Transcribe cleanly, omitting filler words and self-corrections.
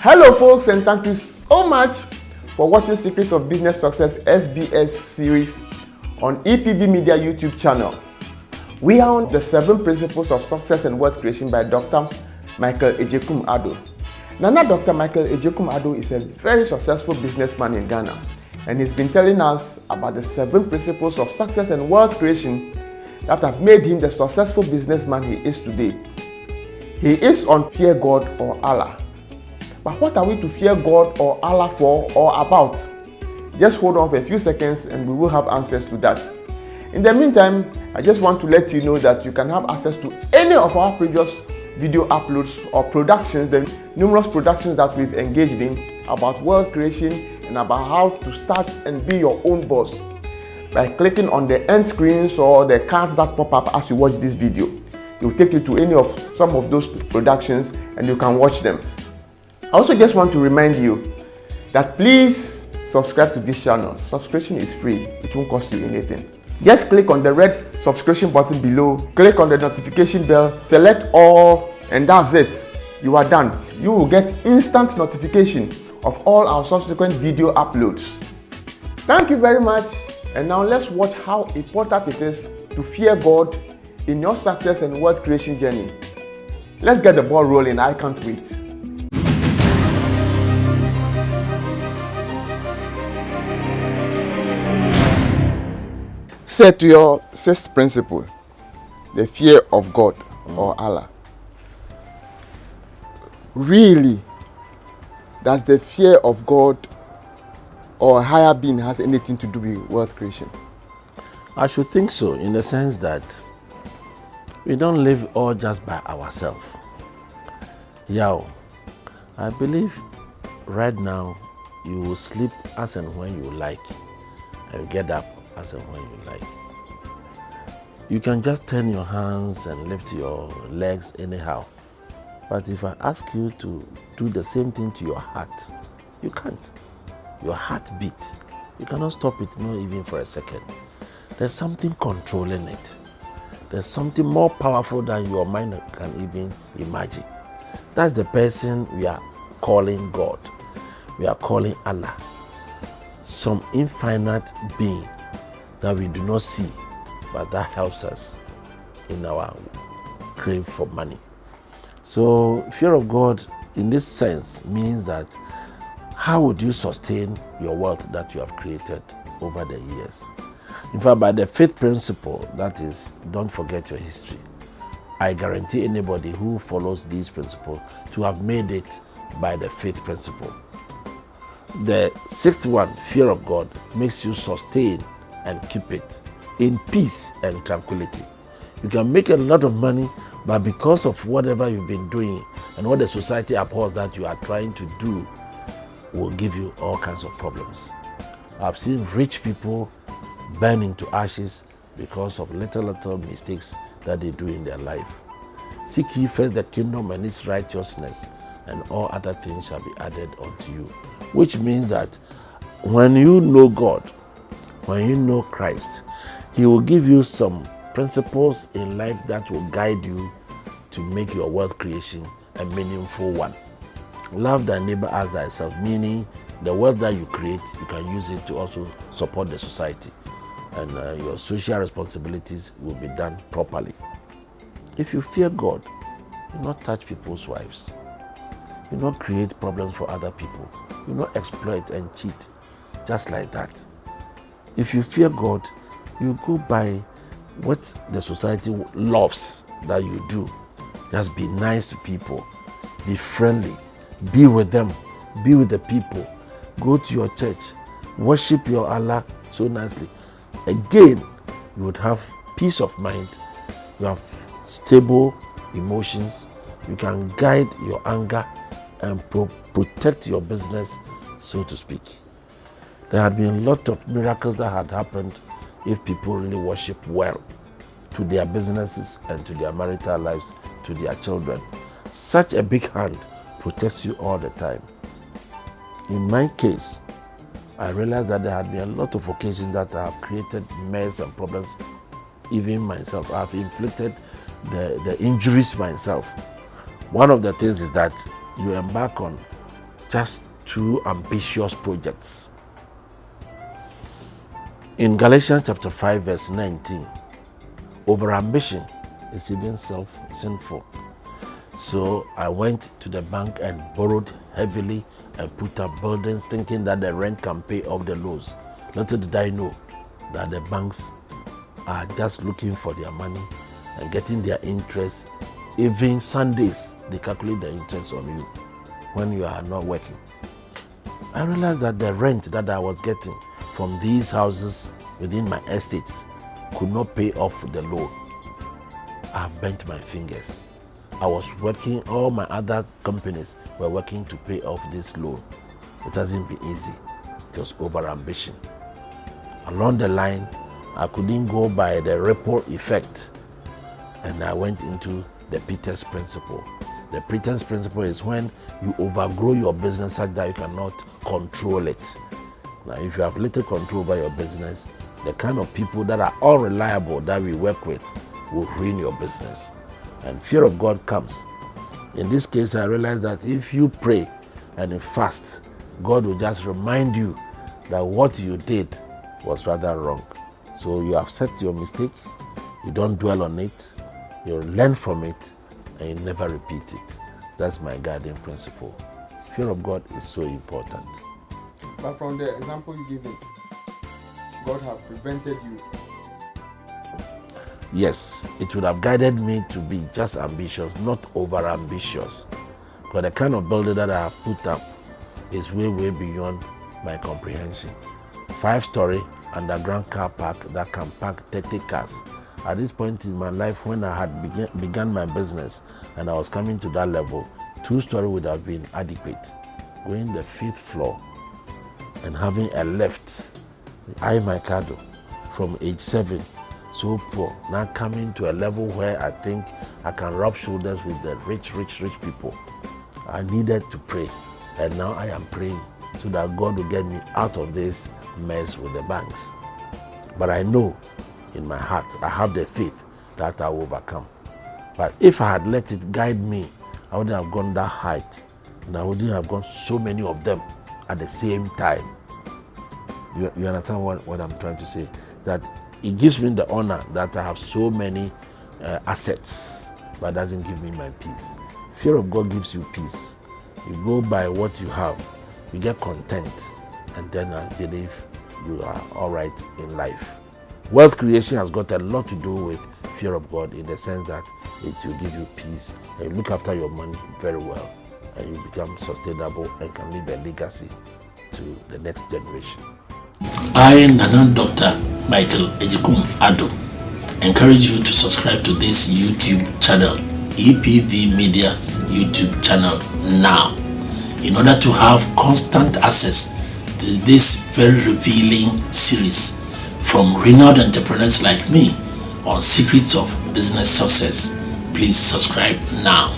Hello folks, and thank you so much for watching Secrets of Business Success SBS series on EPV Media YouTube channel. We are on the 7 Principles of Success and Wealth Creation by Dr. Michael Ejekum-Addo. Now, Dr. Michael Ejekum-Addo is a very successful businessman in Ghana, and he's been telling us about the 7 principles of success and wealth creation that have made him the successful businessman he is today. He is on fear God or Allah. But what are we to fear God or Allah for or about? Just hold on for a few seconds and we will have answers to that. In the meantime, I just want to let you know that you can have access to any of our previous video uploads or productions, the numerous productions that we've engaged in about wealth creation and about how to start and be your own boss by clicking on the end screens or the cards that pop up as you watch this video. It will take you to any of some of those productions and you can watch them. I also just want to remind you that please subscribe to this channel. Subscription is free. It won't cost you anything. Just click on the red subscription button below, click on the notification bell, select all, and that's it. You are done. You will get instant notification of all our subsequent video uploads. Thank you very much, and now let's watch how important it is to fear God in your success and wealth creation journey. Let's get the ball rolling. I can't wait. Say to your 6th principle, the fear of God or Allah. Really, does the fear of God or higher being has anything to do with wealth creation? I should think so, in the sense that we don't live all just by ourselves. Yeah, I believe right now you will sleep as and when you like and get up as and when you like. You can just turn your hands and lift your legs anyhow. But if I ask you to do the same thing to your heart, you can't. Your heart beat. You cannot stop it, not even for a second. There's something controlling it. There's something more powerful than your mind can even imagine. That's the person we are calling God. We are calling Allah. Some infinite being that we do not see, but that helps us in our crave for money. So fear of God in this sense means that how would you sustain your wealth that you have created over the years? In fact, by the 5th principle, that is, don't forget your history. I guarantee anybody who follows these principles to have made it by the 5th principle. The 6th one, fear of God, makes you sustain and keep it in peace and tranquility. You can make a lot of money, but because of whatever you've been doing and what the society abhors that you are trying to do will give you all kinds of problems. I've seen rich people burn into ashes because of little mistakes that they do in their life. Seek ye first the kingdom and its righteousness, and all other things shall be added unto you. Which means that when you know God, when you know Christ, He will give you some principles in life that will guide you to make your wealth creation a meaningful one. Love thy neighbor as thyself, meaning the wealth that you create, you can use it to also support the society, and your social responsibilities will be done properly. If you fear God, you will not touch people's wives. You will not create problems for other people. You will not exploit and cheat just like that. If you fear God, you go by what the society loves that you do. Just be nice to people, be friendly, be with them, be with the people, go to your church, worship your Allah so nicely. Again, you would have peace of mind, you have stable emotions, you can guide your anger and protect your business, so to speak. There had been a lot of miracles that had happened if people really worship well to their businesses and to their marital lives, to their children. Such a big hand protects you all the time. In my case, I realized that there had been a lot of occasions that I have created mess and problems, even myself. I have inflicted the injuries myself. One of the things is that you embark on just two ambitious projects. In Galatians chapter 5 verse 19, over-ambition is even sinful. So I went to the bank and borrowed heavily and put up buildings thinking that the rent can pay off the loans. Little did I know that the banks are just looking for their money and getting their interest. Even Sundays, they calculate the interest on you when you are not working. I realized that the rent that I was getting from these houses within my estates could not pay off the loan. I have bent my fingers. I was working, all my other companies were working to pay off this loan. It hasn't been easy. It was over-ambition. Along the line, I couldn't go by the ripple effect, and I went into the Peter's principle. The Peter's principle is when you overgrow your business such that you cannot control it. Now, if you have little control over your business, the kind of people that are unreliable that we work with will ruin your business. And fear of God comes. In this case, I realized that if you pray and you fast, God will just remind you that what you did was rather wrong. So you accept your mistake, you don't dwell on it, you learn from it, and you never repeat it. That's my guiding principle. Fear of God is so important. But from the example you gave, God has prevented you. Yes, it would have guided me to be just ambitious, not over-ambitious. Because the kind of building that I have put up is way, way beyond my comprehension. 5-story underground car park that can park 30 cars. At this point in my life, when I had begun my business and I was coming to that level, 2-story would have been adequate. Going the 5th floor and having a lift, my cardo, from age 7, so poor, now coming to a level where I think I can rub shoulders with the rich people. I needed to pray, and now I am praying so that God will get me out of this mess with the banks. But I know in my heart, I have the faith that I will overcome. But if I had let it guide me, I wouldn't have gone that height, and I wouldn't have gone so many of them at the same time. You understand what I'm trying to say? That it gives me the honor that I have so many assets, but doesn't give me my peace. Fear of God gives you peace. You go by what you have, you get content, and then I believe you are all right in life. Wealth creation has got a lot to do with fear of God, in the sense that it will give you peace and you look after your money very well, and you become sustainable and can leave a legacy to the next generation. I, Nana Dr. Michael Ejikum Ado, encourage you to subscribe to this YouTube channel, EPV Media YouTube channel now, in order to have constant access to this very revealing series from renowned entrepreneurs like me on secrets of business success. Please subscribe now.